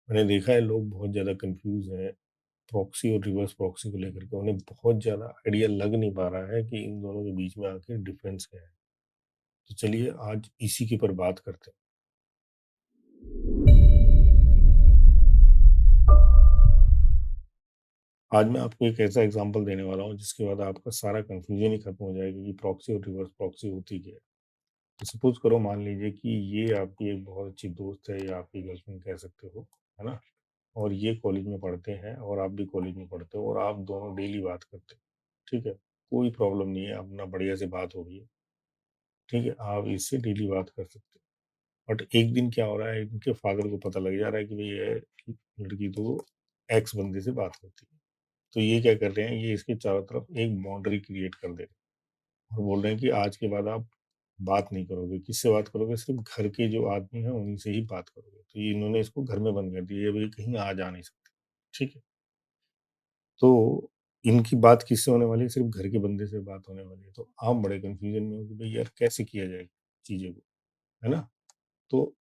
मैंने देखा है लोग बहुत ज़्यादा कन्फ्यूज़ हैं प्रॉक्सी और रिवर्स प्रॉक्सी को लेकर के। उन्हें बहुत ज़्यादा आइडिया लग नहीं पा रहा है कि इन दोनों के बीच में आखिर डिफ़रेंस क्या है। तो चलिए आज इसी के ऊपर बात करते हैं। आज मैं आपको एक ऐसा एग्ज़ाम्पल देने वाला हूँ जिसके बाद आपका सारा कन्फ्यूज़न ही खत्म हो जाएगा कि प्रॉक्सी और रिवर्स प्रॉक्सी होती क्या है। तो सपोज़ करो मान लीजिए कि ये आपकी एक बहुत अच्छी दोस्त है या आपकी गर्लफ्रेंड कह सकते हो, है ना? और ये कॉलेज में पढ़ते हैं और आप भी कॉलेज में पढ़ते हो और आप दोनों डेली बात करते हो, ठीक है? कोई प्रॉब्लम नहीं है, अपना बढ़िया से बात हो रही है, ठीक है? आप इससे डेली बात कर सकते हो। बट एक दिन क्या हो रहा है, इनके फादर को पता लग जा रहा है कि भई ये लड़की तो एक्स बंदे से बात करती है। तो ये क्या कर रहे हैं, ये इसके चारों तरफ एक बाउंड्री क्रिएट कर दे रहे हैं और बोल रहे हैं कि आज के बाद आप बात नहीं करोगे। किससे बात करोगे? सिर्फ़ घर के जो आदमी हैं, उन्हीं से ही बात करोगे। तो ये इन्होंने इसको घर में बंद कर दिया, ये अभी कहीं आ जा नहीं सकते, ठीक है? तो इनकी बात किससे होने वाली है? सिर्फ़ घर के बंदे से बात होने वाली है। तो आप बड़े कन्फ्यूज़न में हो कि भई यार कैसे किया जाए चीज़ों को, है ना? तो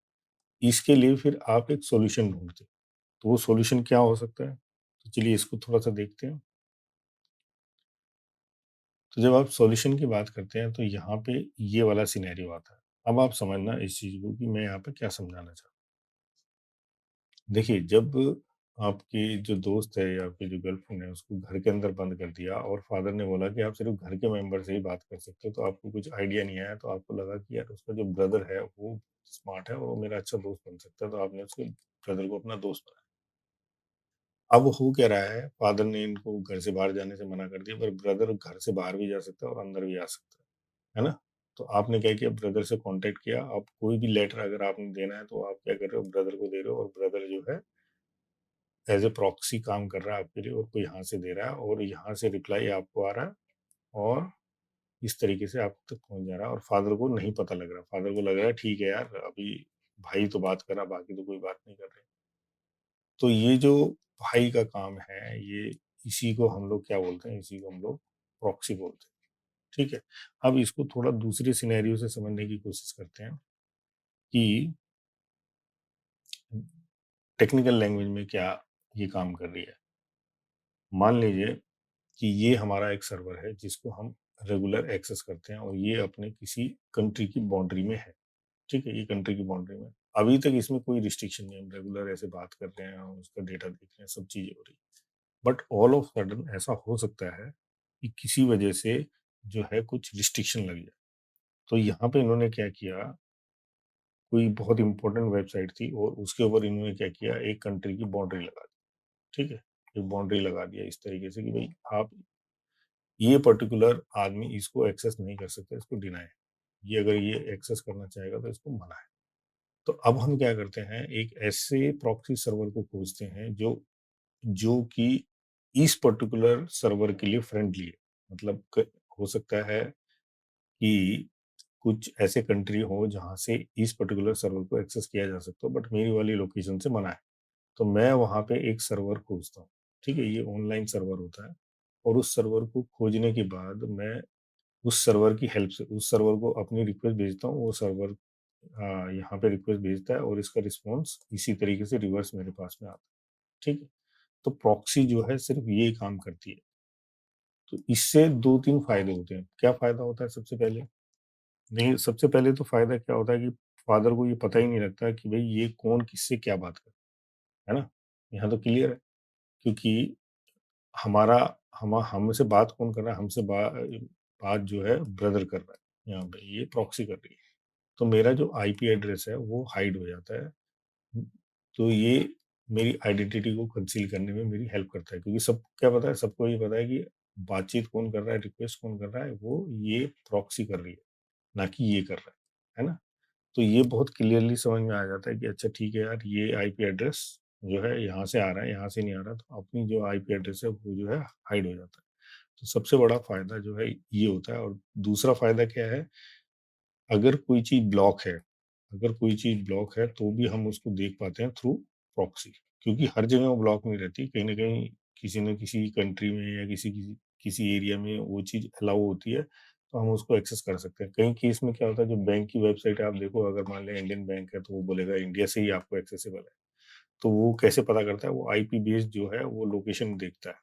इसके लिए फिर आप एक सॉल्यूशन ढूँढते हो। तो वो सॉल्यूशन क्या हो सकता है? तो चलिए इसको थोड़ा-सा देखते हैं। तो जब आप सॉल्यूशन की बात करते हैं तो यहाँ पे ये वाला सिनेरियो आता है। अब आप समझना इस चीज़ को कि मैं यहाँ पे क्या समझाना चाहता हूँ। देखिए, जब आपकी जो दोस्त है या आपकी जो गर्लफ्रेंड है उसको घर के अंदर बंद कर दिया और फादर ने बोला कि आप सिर्फ़ घर के मेंबर से ही बात कर सकते हो, तो आपको कुछ आइडिया नहीं आया, तो आपको लगा कि यार उसका जो ब्रदर है वो स्मार्ट है और वो मेरा अच्छा दोस्त बन सकता है, तो आपने उसके ब्रदर को अपना दोस्त बनाया। अब हो क्या रहा है, फादर ने इनको घर से बाहर जाने से मना कर दिया, पर ब्रदर घर से बाहर भी जा सकता है और अंदर भी आ सकता है ना? तो आपने क्या किया, ब्रदर से कॉन्टैक्ट किया। अब कोई भी लेटर अगर आपने देना है तो आप क्या कर रहे हो, ब्रदर को दे रहे हो और ब्रदर जो है एज़ अ प्रॉक्सी काम कर रहा है आपके लिए और कोई यहाँ से दे रहा है और यहाँ से रिप्लाई आपको आ रहा है और इस तरीके से आप तक पहुँच जा रहा है और फादर को नहीं पता लग रहा। फादर को लग रहा है ठीक है यार, अभी भाई तो बात कर रहा, बाकी तो कोई बात नहीं कर रहे। तो ये जो भाई का काम है, ये इसी को हम लोग क्या बोलते हैं, इसी को हम लोग प्रॉक्सी बोलते हैं, ठीक है? अब इसको थोड़ा दूसरे सिनेरियो से समझने की कोशिश करते हैं कि टेक्निकल लैंग्वेज में क्या ये काम कर रही है। मान लीजिए कि ये हमारा एक सर्वर है जिसको हम रेगुलर एक्सेस करते हैं और ये अपने किसी कंट्री की बाउंड्री में है, ठीक है? ये कंट्री की बाउंड्री में है। अभी तक इसमें कोई रिस्ट्रिक्शन नहीं है, हम रेगुलर ऐसे बात कर रहे हैं, हम उसका डेटा देख रहे हैं, सब चीज़ें हो रही हैं। बट ऑल ऑफ सडन ऐसा हो सकता है कि किसी वजह से जो है कुछ रिस्ट्रिक्शन लग जाए। तो यहाँ पे इन्होंने क्या किया, कोई बहुत इंपॉर्टेंट वेबसाइट थी और उसके ऊपर इन्होंने क्या किया, एक कंट्री की बाउंड्री लगा दी, ठीक है? एक बाउंड्री लगा दिया इस तरीके से कि भई आप ये पर्टिकुलर आदमी इसको एक्सेस नहीं कर सकता, इसको डिनाय है। ये अगर ये एक्सेस करना चाहेगा तो इसको मना है। तो अब हम क्या करते हैं, एक ऐसे प्रॉक्सी सर्वर को खोजते हैं जो जो कि इस पर्टिकुलर सर्वर के लिए फ्रेंडली है। मतलब क हो सकता है कि कुछ ऐसे कंट्री हो जहाँ से इस पर्टिकुलर सर्वर को एक्सेस किया जा सकता हो, बट मेरी वाली लोकेशन से मना है। तो मैं वहाँ पे एक सर्वर खोजता हूँ, ठीक है? ये ऑनलाइन सर्वर होता है और उस सर्वर को खोजने के बाद मैं उस सर्वर की हेल्प से उस सर्वर को अपनी रिक्वेस्ट भेजता हूँ, वो सर्वर यहाँ पे रिक्वेस्ट भेजता है और इसका रिस्पॉन्स इसी तरीके से रिवर्स मेरे पास में आता है, ठीक है? तो प्रॉक्सी जो है सिर्फ़ ये काम करती है। तो इससे 2-3 फ़ायदे होते हैं। क्या फ़ायदा होता है सबसे पहले? नहीं, सबसे पहले तो फ़ायदा क्या होता है कि फादर को ये पता ही नहीं लगता कि भई ये कौन किससे क्या बात कर रहा है ना? यहाँ तो क्लियर है क्योंकि हमारा हमसे बात कौन कर रहा है? बात जो है ब्रदर कर रहा है यहाँ पे, ये प्रॉक्सी कर रही है। तो मेरा जो आईपी एड्रेस है वो हाइड हो जाता है। तो ये मेरी आइडेंटिटी को कंसील करने में मेरी हेल्प करता है क्योंकि सब क्या पता है, सबको ये पता है कि बातचीत कौन कर रहा है, रिक्वेस्ट कौन कर रहा है, वो ये प्रॉक्सी कर रही है, ना कि ये कर रहा है ना? तो ये बहुत क्लियरली समझ में आ जाता है कि अच्छा ठीक है यार, ये आईपी एड्रेस जो है यहाँ से आ रहा है, यहाँ से नहीं आ रहा, तो अपनी जो आईपी एड्रेस है वो जो है हाइड हो जाता है। तो सबसे बड़ा फ़ायदा जो है ये होता है और दूसरा फ़ायदा क्या है, अगर कोई चीज़ ब्लॉक है अगर कोई चीज़ ब्लॉक है तो भी हम उसको देख पाते हैं थ्रू प्रॉक्सी, क्योंकि हर जगह वो ब्लॉक नहीं रहती, कहीं न कहीं किसी न किसी कंट्री में या किसी किसी किसी एरिया में वो चीज़ अलाउ होती है, तो हम उसको एक्सेस कर सकते हैं। कई केस में क्या होता है, जो बैंक की वेबसाइट है आप देखो, अगर मान लें इंडियन बैंक है तो वो बोलेगा इंडिया से ही आपको एक्सेसिबल है। तो वो कैसे पता करता है? वो आईपी बेस्ड जो है वो लोकेशन देखता है।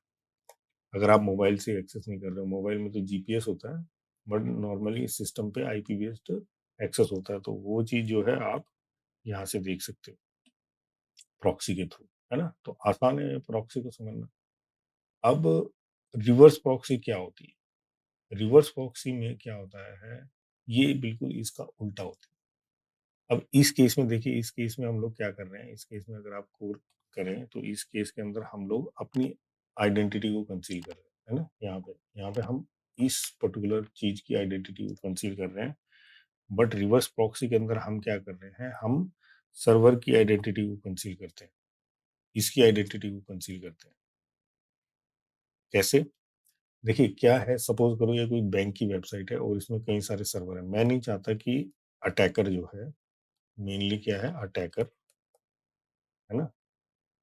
अगर आप मोबाइल से एक्सेस नहीं कर रहे हो, मोबाइल में तो जीपीएस होता है, बट नॉर्मली सिस्टम पे आईपी बेस्ड एक्सेस होता है, तो वो चीज़ जो है आप यहाँ से देख सकते हो, प्रॉक्सी के थ्रू, है ना? तो आसान है प्रॉक्सी को समझना। अब रिवर्स प्रॉक्सी क्या होती है? रिवर्स प्रॉक्सी में क्या होता है, ये बिल्कुल इसका उल्टा होता है। अब इस केस में देखिए, इस केस में हम लोग क्या कर रहे हैं, इस केस में अगर आप गौर करें, तो इस केस के अंदर हम लोग अपनी आइडेंटिटी को कंसील कर रहे हैं, है ना? यहाँ पे हम इस पर्टिकुलर चीज़ की आइडेंटिटी को कंसील कर रहे हैं, बट रिवर्स प्रॉक्सी के अंदर हम क्या कर रहे हैं, हम सर्वर की आइडेंटिटी को कंसील करते हैं, इसकी आइडेंटिटी को कंसील करते हैं। कैसे? देखिए क्या है, सपोज़ करो ये कोई बैंक की वेबसाइट है और इसमें कई सारे सर्वर हैं। मैं नहीं चाहता कि अटैकर जो है, मेनली क्या है, अटैकर, है ना?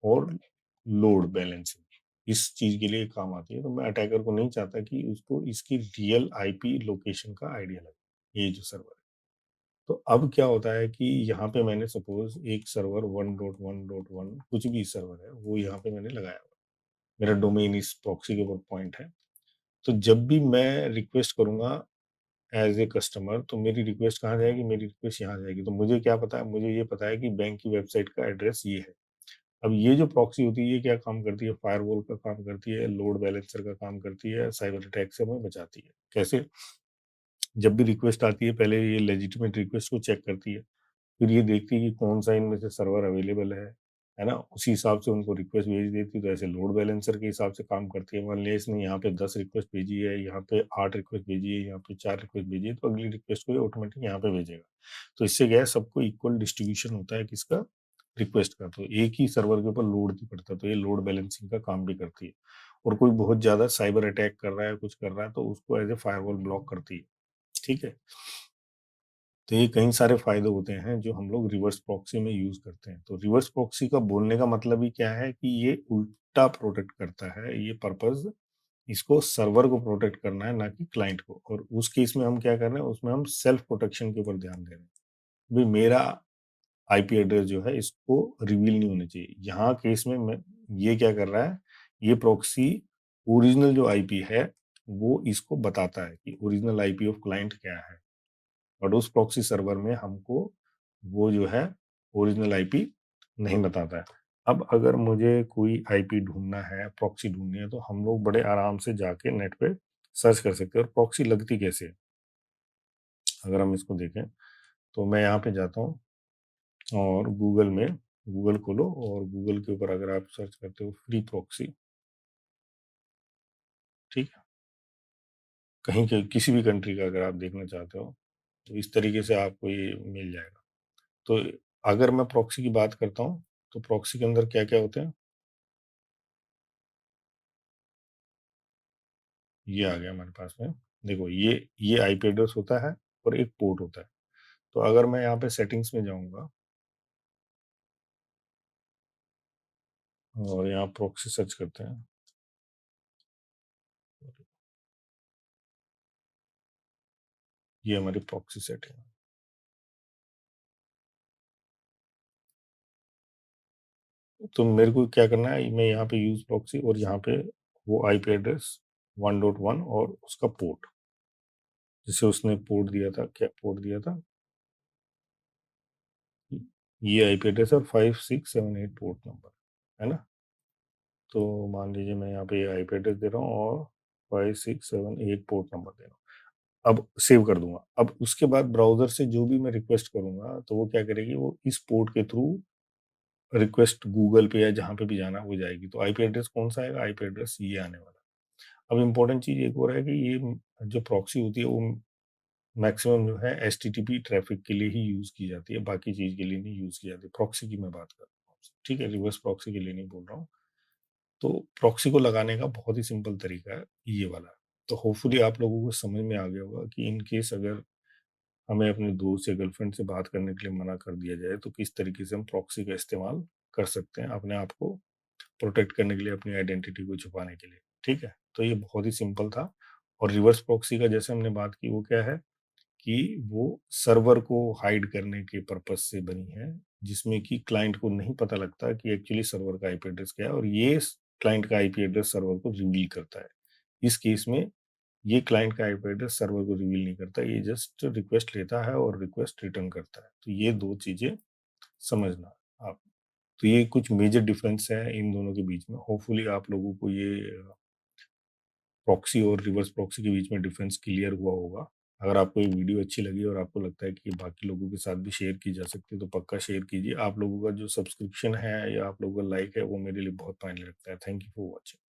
और लोड बैलेंसिंग, इस चीज़ के लिए काम आती है। तो मैं अटैकर को नहीं चाहता कि उसको इसकी रियल आईपी लोकेशन का आइडिया लगे, ये जो सर्वर है। तो अब क्या होता है कि यहाँ पे मैंने सपोज़ एक सर्वर 1.1.1 कुछ भी सर्वर है, वो यहाँ पे मैंने लगाया हुआ है। मेरा डोमेन इस प्रॉक्सी के ऊपर पॉइंट है। तो जब भी मैं रिक्वेस्ट करूँगा एज़ ए कस्टमर, तो मेरी रिक्वेस्ट कहाँ जाएगी? मेरी रिक्वेस्ट यहाँ जाएगी। तो मुझे क्या पता है? मुझे ये पता है कि बैंक की वेबसाइट का एड्रेस ये है। अब ये जो प्रॉक्सी होती है, ये क्या काम करती है? फायरवॉल का काम करती है, लोड बैलेंसर का काम करती है, साइबर अटैक से हमें बचाती है। कैसे? जब भी रिक्वेस्ट आती है, पहले ये लेजिटिमेट रिक्वेस्ट को चेक करती है। फिर ये देखती है कि कौन-सा इनमें से सर्वर अवेलेबल है ना? उसी हिसाब से उनको रिक्वेस्ट भेज देती है, तो ऐसे लोड बैलेंसर के हिसाब से काम करती है। मान लिया इसने यहाँ पे 10 रिक्वेस्ट भेजी है, यहाँ पे 8 रिक्वेस्ट भेजी है, यहाँ पे 4 रिक्वेस्ट भेजी है, तो अगली रिक्वेस्ट को ये ऑटोमेटिक यहाँ पे भेजेगा। तो इससे क्या है, सबको इक्वल डिस्ट्रीब्यूशन होता है किसका? रिक्वेस्ट का। तो एक ही सर्वर के ऊपर लोड नहीं पड़ता, तो ये लोड बैलेंसिंग का काम भी करती है। और कोई बहुत ज़्यादा साइबर अटैक कर रहा है, कुछ कर रहा है, तो उसको एज़ ए फायरवॉल ब्लॉक करती है। ठीक है? तो ये कई सारे फ़ायदे होते हैं जो हम लोग रिवर्स प्रॉक्सी में यूज़ करते हैं। तो रिवर्स प्रॉक्सी का बोलने का मतलब ही क्या है कि ये उल्टा प्रोटेक्ट करता है। ये पर्पज़ इसको सर्वर को प्रोटेक्ट करना है, ना कि क्लाइंट को। और उस केस में हम क्या कर रहे हैं, उसमें हम सेल्फ प्रोटेक्शन के ऊपर ध्यान दे रहे हैं। भई मेरा आईपी एड्रेस जो है इसको रिवील नहीं होना चाहिए। यहाँ केस में मैं ये क्या कर रहा है, ये प्रॉक्सी ओरिजिनल जो आईपी है, वो इसको बताता है कि ओरिजिनल आईपी ऑफ क्लाइंट क्या है। बट उस प्रॉक्सी सर्वर में हमको वो जो है ओरिजिनल आईपी नहीं बताता है। अब अगर मुझे कोई आईपी ढूँढना है, प्रॉक्सी ढूँढनी है, तो हम लोग बड़े आराम से जाके नेट पे सर्च कर सकते हैं। और प्रॉक्सी लगती कैसे है? अगर हम इसको देखें, तो मैं यहाँ पे जाता हूँ और गूगल खोलो और गूगल के ऊपर अगर आप सर्च करते हो फ्री प्रॉक्सी, ठीक है? कहीं के किसी भी कंट्री का अगर आप देखना चाहते हो, तो इस तरीके से आपको ये मिल जाएगा। तो अगर मैं प्रॉक्सी की बात करता हूँ, तो प्रॉक्सी के अंदर क्या-क्या होते हैं? ये आ गया हमारे पास में। देखो ये आईपी एड्रेस होता है और एक पोर्ट होता है। तो अगर मैं यहाँ पे सेटिंग्स में जाऊँगा और यहाँ प्रॉक्सी सर्च करते हैं, ये हमारी प्रॉक्सी सेटिंग है। तो मेरे को क्या करना है, मैं यहाँ पे यूज़ प्रॉक्सी और यहाँ पे वो आईपी एड्रेस 1.1 और उसका पोर्ट, जिसे उसने पोर्ट दिया था, क्या पोर्ट दिया था? ये आईपी एड्रेस और 5678 पोर्ट नंबर, है ना? तो मान लीजिए मैं यहाँ पे आईपी एड्रेस दे रहा हूँ और 5678 पोर्ट नंबर दे रहा हूँ। अब सेव कर दूँगा। अब उसके बाद ब्राउज़र से जो भी मैं रिक्वेस्ट करूँगा, तो वो क्या करेगी, वो इस पोर्ट के थ्रू रिक्वेस्ट गूगल पे या जहाँ पे भी जाना वो जाएगी। तो आईपी एड्रेस कौन-सा आएगा? आईपी एड्रेस ये आने वाला है। अब इम्पोर्टेंट चीज़ एक और है कि ये जो प्रॉक्सी होती है, वो मैक्सिमम जो है एचटीटीपी ट्रैफ़िक के लिए ही यूज़ की जाती है, बाकी चीज़ के लिए नहीं यूज़ की जाती। प्रॉक्सी की मैं बात कर रहा हूँ आपसे, ठीक है? रिवर्स प्रॉक्सी के लिए नहीं बोल रहा हूँ। तो प्रॉक्सी को लगाने का बहुत ही सिंपल तरीका है, ये वाला। तो होपफुली आप लोगों को समझ में आ गया होगा कि इन केस अगर हमें अपने दोस्त या गर्लफ्रेंड से बात करने के लिए मना कर दिया जाए, तो किस तरीके से हम प्रॉक्सी का इस्तेमाल कर सकते हैं अपने आप को प्रोटेक्ट करने के लिए, अपनी आइडेंटिटी को छुपाने के लिए, ठीक है? तो ये बहुत ही सिंपल था। और रिवर्स प्रॉक्सी का जैसे हमने बात की, वो क्या है कि वो सर्वर को हाइड करने के पर्पज़ से बनी है, जिसमें कि क्लाइंट को नहीं पता लगता कि एक्चुअली सर्वर का आईपी एड्रेस क्या है, और ये स क्लाइंट का आईपी एड्रेस सर्वर को रिवील करता है। इस केस में ये क्लाइंट का आईपी एड्रेस सर्वर को रिवील नहीं करता, ये जस्ट रिक्वेस्ट लेता है और रिक्वेस्ट रिटर्न करता है। तो ये 2 चीज़ें समझना आप। तो ये कुछ मेजर डिफरेंस है इन दोनों के बीच में। होपफुली आप लोगों को ये प्रॉक्सी और रिवर्स प्रॉक्सी के बीच में डिफरेंस क्लियर हुआ होगा। अगर आपको ये वीडियो अच्छी लगी और आपको लगता है कि ये बाकी लोगों के साथ भी शेयर की जा सकती है, तो पक्का शेयर कीजिए। आप लोगों का जो सब्सक्रिप्शन है या आप लोगों का लाइक है, वो मेरे लिए बहुत मायने रखता है। Thank you for watching.